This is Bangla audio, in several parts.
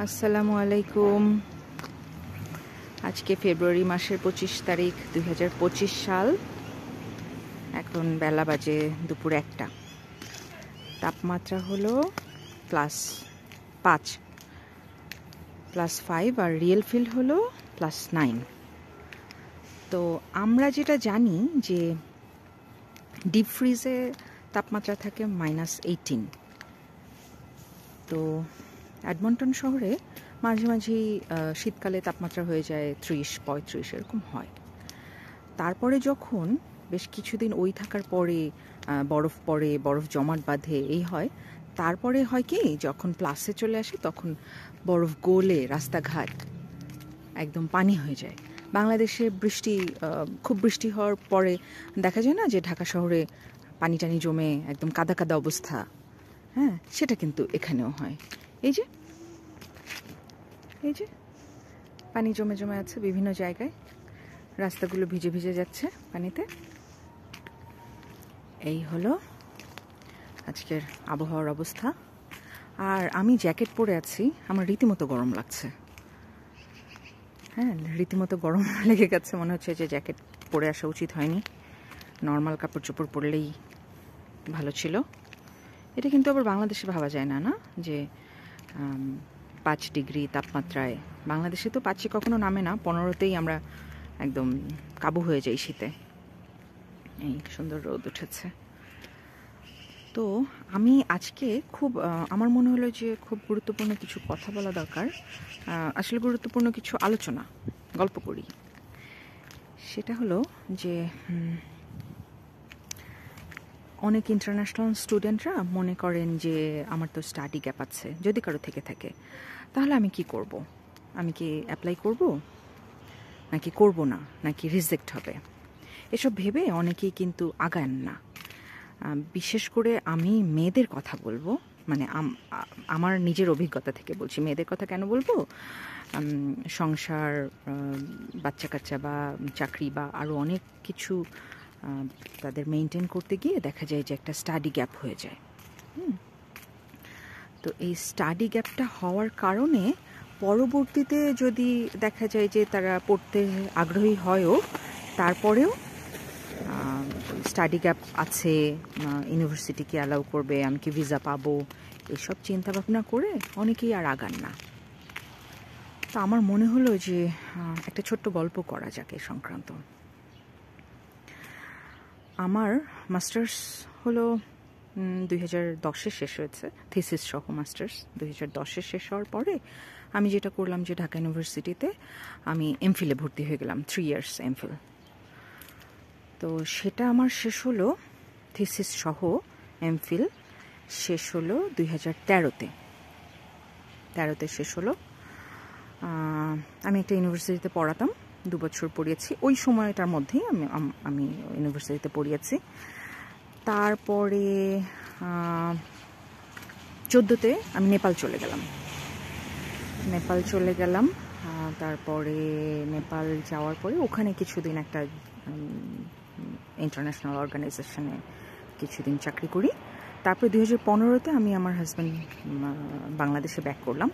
আসসালামু আলাইকুম। আজকে ফেব্রুয়ারি মাসের 25 তারিখ 2025 সাল। এখন বেলা বাজে দুপুর 1টা। তাপমাত্রা হলো +5 +5 আর রিয়েল ফিল হলো +9। তো আমরা যেটা জানি যে ডিপ ফ্রিজে তাপমাত্রা থাকে -18। তো এডমন্টন শহরে মাঝে মাঝেই শীতকালে তাপমাত্রা হয়ে যায় 30-35 এরকম হয়। তারপরে যখন বেশ কিছুদিন ওই থাকার পরে বরফ পড়ে, বরফ জমাট বাঁধে, এই হয়, তারপরে হয় কি যখন প্লাসে চলে আসে তখন বরফ গলে রাস্তাঘাট একদম পানি হয়ে যায়। বাংলাদেশে খুব বৃষ্টি হওয়ার পরে দেখা যায় না যে ঢাকা শহরে পানি টানি জমে একদম কাদা কাদা অবস্থা। হ্যাঁ, সেটা কিন্তু এখানেও হয়। এই যে পানি জমে জমে আছে বিভিন্ন জায়গায়, রাস্তাগুলো ভিজে ভিজে যাচ্ছে পানিতে। এই হলো আজকের আবহাওয়ার অবস্থা। আর আমি জ্যাকেট পরে আছি, আমার রীতিমতো গরম লাগছে। হ্যাঁ, রীতিমতো গরম লেগে গেছে, মনে হচ্ছে যে জ্যাকেট পরে আসা উচিত হয়নি, নর্মাল কাপড় চোপড় পরলেই ভালো ছিল। এটা কিন্তু আবার বাংলাদেশে ভাবা যায় না, না যে 5 ডিগ্রি তাপমাত্রায়, বাংলাদেশে তো 5-এ কখনো নামে না, 15তেই আমরা একদম কাবু হয়ে যাই শীতে। এই সুন্দর রোদ উঠেছে। তো আমি আজকে আমার মনে হলো যে খুব গুরুত্বপূর্ণ কিছু কথা বলা দরকার, আসলে গুরুত্বপূর্ণ কিছু আলোচনা, গল্প করি। সেটা হলো যে অনেক ইন্টারন্যাশনাল স্টুডেন্টরা মনে করেন যে আমার তো স্টাডি গ্যাপ আছে, যদি কারো থেকে থাকে তাহলে আমি কি করব? আমি কি অ্যাপ্লাই করব, নাকি করব না, নাকি রিজেক্ট হবে? এসব ভেবে অনেকেই কিন্তু আগান না। বিশেষ করে আমি মেয়েদের কথা বলবো, মানে আমার নিজের অভিজ্ঞতা থেকে বলছি। মেয়েদের কথা কেন বলবো? সংসার, বাচ্চা কাচ্চা বা চাকরি বা আরও অনেক কিছু তাদের মেনটেন করতে গিয়ে দেখা যায় যে একটা স্টাডি গ্যাপ হয়ে যায়। তো এই স্টাডি গ্যাপটা হওয়ার কারণে পরবর্তীতে যদি দেখা যায় যে তারা পড়তে আগ্রহী হয়ও, তারপরেও স্টাডি গ্যাপ আছে, ইউনিভার্সিটি কি অ্যালাউ করবে, আমি কি ভিসা পাবো, এসব চিন্তা ভাবনা করে অনেকেই আর আগান না। তো আমার মনে হলো যে একটা ছোট্ট গল্প করা যাক এ সংক্রান্ত। আমার মাস্টার্স হলো 2010-এ শেষ হয়েছে, থিসিস সহ মাস্টার্স 2010-এ শেষ হওয়ার পরে আমি যেটা করলাম যে ঢাকা ইউনিভার্সিটিতে আমি এমফিলে ভর্তি হয়ে গেলাম, 3 ইয়ার্স এমফিল। তো সেটা আমার শেষ হলো, থিসিস সহ এমফিল শেষ হলো 2013-তে শেষ হলো। আমি একটা ইউনিভার্সিটিতে পড়াতাম, 2 বছর পড়িয়েছি। ওই সময়টার মধ্যেই আমি ইউনিভার্সিটিতে পড়িয়েছি। তারপরে 2014-তে আমি নেপাল চলে গেলাম। তারপরে নেপাল যাওয়ার পরে ওখানে কিছুদিন একটা ইন্টারন্যাশনাল অর্গানাইজেশনে কিছুদিন চাকরি করি। তারপরে 2015-তে আমি আমার হাজব্যান্ড বাংলাদেশে ব্যাক করলাম।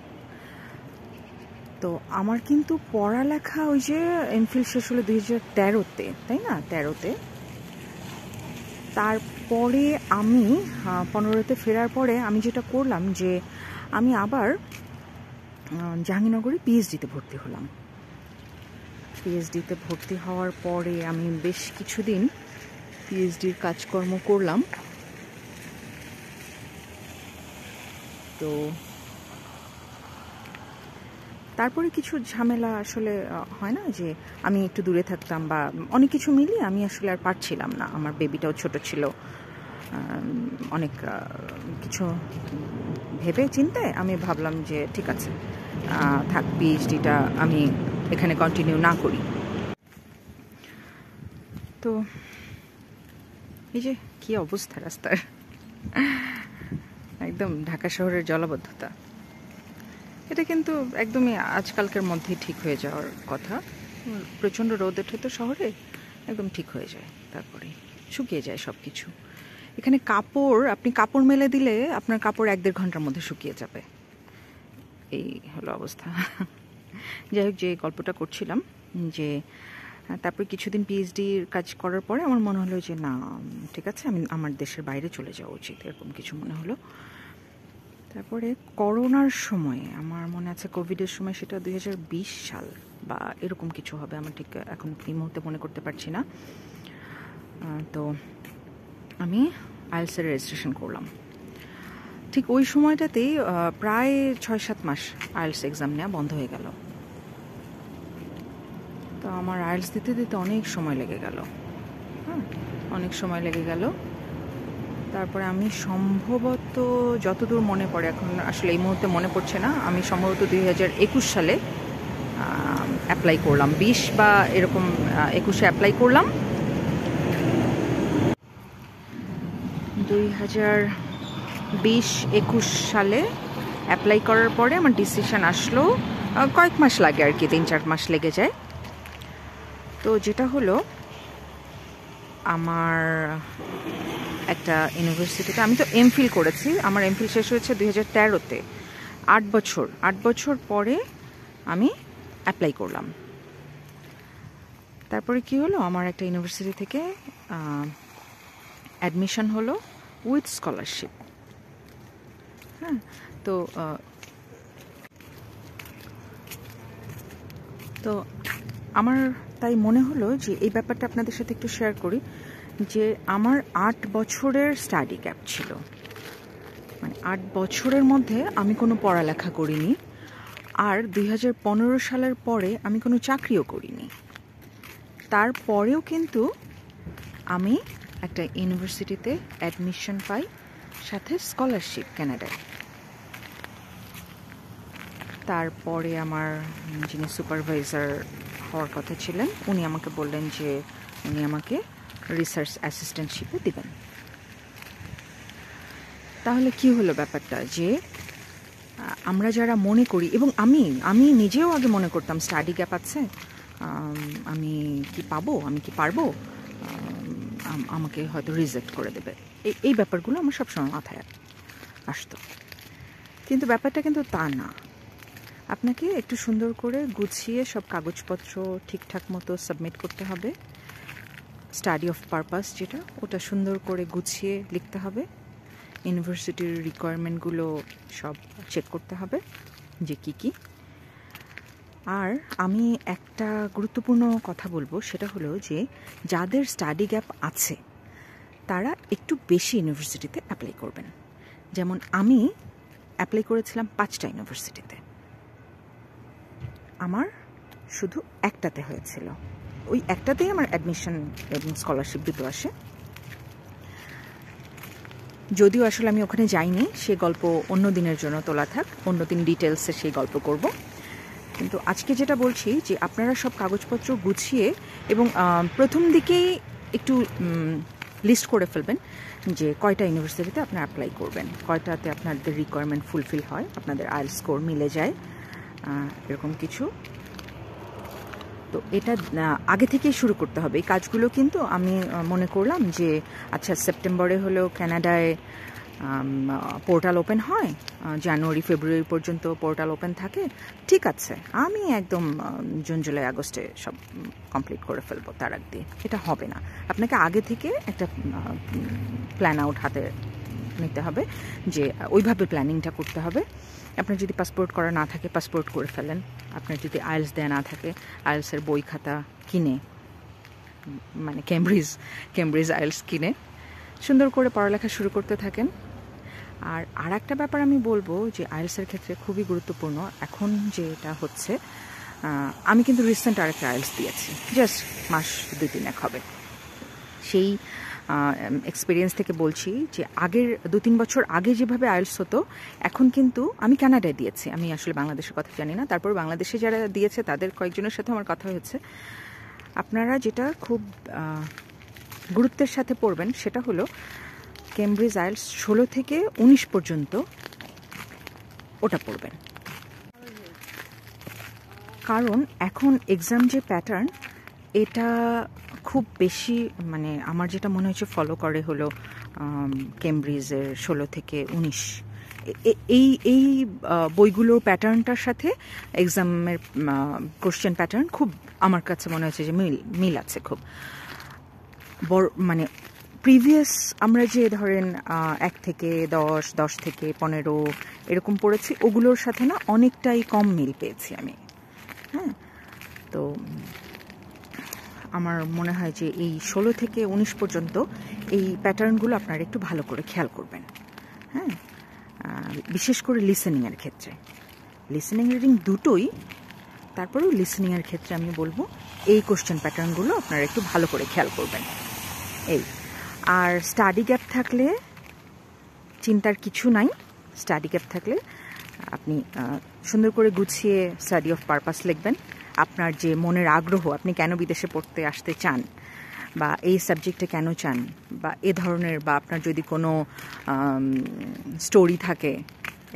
তো আমার কিন্তু পড়ালেখা ওই যে এমফিল শেষ হলো 2013-তে, তাই না? 13-তে। তারপরে আমি 15-তে ফেরার পরে আমি যেটা করলাম যে আমি আবার জাহাঙ্গীরনগরে পিএইচডিতে ভর্তি হলাম। পিএইচডিতে ভর্তি হওয়ার পরে আমি বেশ কিছুদিন পিএইচডির কাজকর্ম করলাম। তো তারপরে কিছু ঝামেলা আসলে হয় না যে আমি একটু দূরে থাকতাম বা অনেক কিছু মিলিয়ে আমি আসলে আর পারছিলাম না। আমার বেবিটাও ছোট ছিল, অনেক কিছু ভেবে চিন্তে আমি ভাবলাম যে ঠিক আছে, থাক, পিএইচডিটা আমি এখানে কন্টিনিউ না করি। তো এই যে কী অবস্থা রাস্তার, একদম ঢাকা শহরের জলাবদ্ধতা। এটা কিন্তু একদমই আজকালকের মধ্যেই ঠিক হয়ে যাওয়ার কথা। প্রচণ্ড রোদ ওঠে তো শহরে, একদম ঠিক হয়ে যায়, তারপরে শুকিয়ে যায় সব কিছু। এখানে আপনি কাপড় মেলে দিলে আপনার কাপড় 1-1.5 ঘন্টার মধ্যে শুকিয়ে যাবে। এই হলো অবস্থা। যাই হোক, যে গল্পটা করছিলাম যে তারপরে কিছুদিন পিএইচডির কাজ করার পরে আমার মনে হলো যে না, ঠিক আছে, আমি আমার দেশের বাইরে চলে যাওয়া উচিত, এরকম কিছু মনে হলো। তারপরে করোনার সময়, আমার মনে আছে কোভিডের সময়, সেটা 2020 সাল বা এরকম কিছু হবে, আমার ঠিক এখন এই মুহূর্তে মনে করতে পারছি না। তো আমি আইএলটিএসের রেজিস্ট্রেশন করলাম। ঠিক ওই সময়টাতেই প্রায় 6-7 মাস আইএলটিএস এক্সাম নেওয়া বন্ধ হয়ে গেল। তো আমার আইএলটিএস দিতে দিতে অনেক সময় লেগে গেল, হ্যাঁ, অনেক সময় লেগে গেল। তারপরে আমি সম্ভবত, যতদূর মনে পড়ে, এখন আসলে এই মুহূর্তে মনে পড়ছে না, আমি সম্ভবত 2021 সালে অ্যাপ্লাই করলাম, 20 বা এরকম 21-এ অ্যাপ্লাই করলাম। 2020-21 সালে অ্যাপ্লাই করার পরে আমার ডিসিশন আসলো, কয়েক মাস লাগে আর কি, 3-4 মাস লেগে যায়। তো যেটা হলো, আমার একটা ইউনিভার্সিটিতে, আমি তো এমফিল করেছি, আমার এমফিল শেষ হয়েছে 2013-তে, 8 বছর পরে আমি অ্যাপ্লাই করলাম। তারপরে কি হলো, আমার একটা ইউনিভার্সিটি থেকে অ্যাডমিশন হলো উইথ স্কলারশিপ। হ্যাঁ, তো আমার তাই মনে হলো যে এই ব্যাপারটা আপনাদের সাথে একটু শেয়ার করি, যে আমার 8 বছরের স্টাডি গ্যাপ ছিল। মানে 8 বছরের মধ্যে আমি কোনো পড়ালেখা করিনি, আর 2015 সালের পরে আমি কোনো চাকরিও করিনি। তারপরেও কিন্তু আমি একটা ইউনিভার্সিটিতে অ্যাডমিশন পাই, সাথে স্কলারশিপ কানাডায়। তারপরে আমার যিনি সুপারভাইজার হওয়ার কথা ছিলেন, উনি আমাকে বললেন যে উনি আমাকে রিসার্চ অ্যাসিস্ট্যান্টশিপে দিবেন। তাহলে কি হলো ব্যাপারটা, যে আমরা যারা মনে করি, এবং আমি নিজেও আগে মনে করতাম স্টাডি গ্যাপ আছে, আমি কি পাবো, আমি কি পারবো, আমাকে হয়তো রিজেক্ট করে দেবে, এই ব্যাপারগুলো আমার সবসময় মাথায় আসতো। কিন্তু ব্যাপারটা কিন্তু তা না। আপনাকে একটু সুন্দর করে গুছিয়ে সব কাগজপত্র ঠিকঠাক মতো সাবমিট করতে হবে। স্টাডি অফ পারপাস যেটা, ওটা সুন্দর করে গুছিয়ে লিখতে হবে। ইউনিভার্সিটির রিকোয়ারমেন্টগুলো সব চেক করতে হবে যে কি কি। আর আমি একটা গুরুত্বপূর্ণ কথা বলবো, সেটা হলো যে যাদের স্টাডি গ্যাপ আছে তারা একটু বেশি ইউনিভার্সিটিতে অ্যাপ্লাই করবেন। যেমন আমি অ্যাপ্লাই করেছিলাম 5টা ইউনিভার্সিটিতে, আমার শুধু একটাতে হয়েছিল। ওই একটাতেই আমার অ্যাডমিশন এবং স্কলারশিপ দুটো আসে। যদিও আসলে আমি ওখানে যাইনি, সে গল্প অন্য দিনের জন্য তোলা থাক, অন্য দিন ডিটেলসে সেই গল্প করব। কিন্তু আজকে যেটা বলছি, যে আপনারা সব কাগজপত্র গুছিয়ে এবং প্রথম দিকেই একটু লিস্ট করে ফেলবেন যে কয়টা ইউনিভার্সিটিতে আপনারা অ্যাপ্লাই করবেন, কয়টাতে আপনাদের রিকোয়ারমেন্ট ফুলফিল হয়, আপনাদের আইএলটিএস স্কোর মিলে যায়, এরকম কিছু। তো এটা আগে থেকেই শুরু করতে হবে এই কাজগুলো। কিন্তু আমি মনে করলাম যে আচ্ছা, সেপ্টেম্বরে হলেও কানাডায় পোর্টাল ওপেন হয়, জানুয়ারি ফেব্রুয়ারি পর্যন্ত পোর্টাল ওপেন থাকে, ঠিক আছে, আমি একদম জুন জুলাই আগস্টে সব কমপ্লিট করে ফেলবো তার আগ দিয়ে। এটা হবে না। আপনাকে আগে থেকে একটা প্ল্যান আউট হাতে নিতে হবে, যে ওইভাবে প্ল্যানিংটা করতে হবে। আপনার যদি পাসপোর্ট করা না থাকে, পাসপোর্ট করে ফেলেন। আপনার যদি আইএলটিএস দেয়া না থাকে, আইএলটিএসের বই খাতা কিনে, মানে কেমব্রিজ আইএলটিএস কিনে সুন্দর করে পড়ালেখা শুরু করতে থাকেন। আর একটা ব্যাপার আমি বলবো, যে আইএলটিএসের ক্ষেত্রে খুবই গুরুত্বপূর্ণ এখন যেটা হচ্ছে, আমি কিন্তু রিসেন্ট আরেকটা আইএলটিএস দিয়েছি, জাস্ট মাস 2-3 হবে। সেই এক্সপিরিয়েন্স থেকে বলছি যে আগের 2-3 বছর আগে যেভাবে আইএলটিএস হতো, এখন কিন্তু, আমি কানাডায় দিয়েছি, আমি আসলে বাংলাদেশের কথা জানি না, তারপর বাংলাদেশে যারা দিয়েছে তাদের কয়েকজনের সাথে আমার কথা হয়েছে। আপনারা যেটা খুব গুরুত্বের সাথে পড়বেন সেটা হলো কেমব্রিজ আইএলটিএস 16 থেকে 19 পর্যন্ত ওটা পড়বেন। কারণ এখন এক্সাম যে প্যাটার্ন, এটা খুব বেশি, মানে আমার যেটা মনে হচ্ছে ফলো করে হলো কেমব্রিজের 16 থেকে 19 এই এই বইগুলোর প্যাটার্নটার সাথে এক্সামের কোশ্চেন প্যাটার্ন খুব আমার কাছে মনে হচ্ছে যে মিল আছে খুব বড়। মানে প্রিভিয়াস আমরা যে ধরেন 1 থেকে 10, 10 থেকে 15 এরকম পড়েছি, ওগুলোর সাথে না অনেকটাই কম মিল পেয়েছি আমি। হ্যাঁ, তো আমার মনে হয় যে এই 16 থেকে 19 পর্যন্ত এই প্যাটার্নগুলো আপনারা একটু ভালো করে খেয়াল করবেন। হ্যাঁ, বিশেষ করে লিসেনিংয়ের ক্ষেত্রে, লিসেনিং রিডিং দুটোই, তারপরেও লিসেনিংয়ের ক্ষেত্রে আমি বলবো এই কোশ্চেন প্যাটার্নগুলো আপনারা একটু ভালো করে খেয়াল করবেন। এই আর স্টাডি গ্যাপ থাকলে চিন্তার কিছু নাই। স্টাডি গ্যাপ থাকলে আপনি সুন্দর করে গুছিয়ে স্টাডি অফ পারপাস লিখবেন। আপনার যে মনের আগ্রহ, আপনি কেন বিদেশে পড়তে আসতে চান, বা এই সাবজেক্টে কেন চান, বা এ ধরনের, বা আপনার যদি কোনো স্টোরি থাকে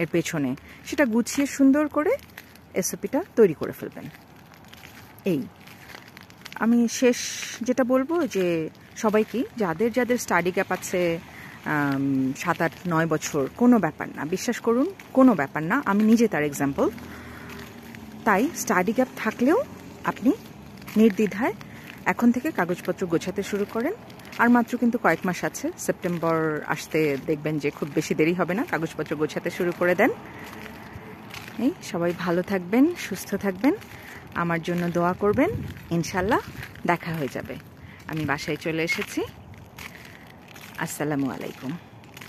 এর পেছনে, সেটা গুছিয়ে সুন্দর করে এসওপিটা তৈরি করে ফেলবেন। এই আমি শেষ যেটা বলবো যে সবাইকে, যাদের যাদের স্টাডি গ্যাপ আছে 7, 8, 9 বছর, কোনো ব্যাপার না, বিশ্বাস করুন কোনো ব্যাপার না। আমি নিজে তার এক্সাম্পল। তাই স্টাডি গ্যাপ থাকলেও আপনি নির্দ্বিধায় এখন থেকে কাগজপত্র গোছাতে শুরু করেন। আর মাত্র কিন্তু কয়েক মাস আছে, সেপ্টেম্বর আসতে দেখবেন যে খুব বেশি দেরি হবে না, কাগজপত্র গোছাতে শুরু করে দেন। এই সবাই ভালো থাকবেন, সুস্থ থাকবেন, আমার জন্য দোয়া করবেন, ইনশাল্লাহ দেখা হয়ে যাবে। আমি বাসায় চলে এসেছি। আসসালামু আলাইকুম।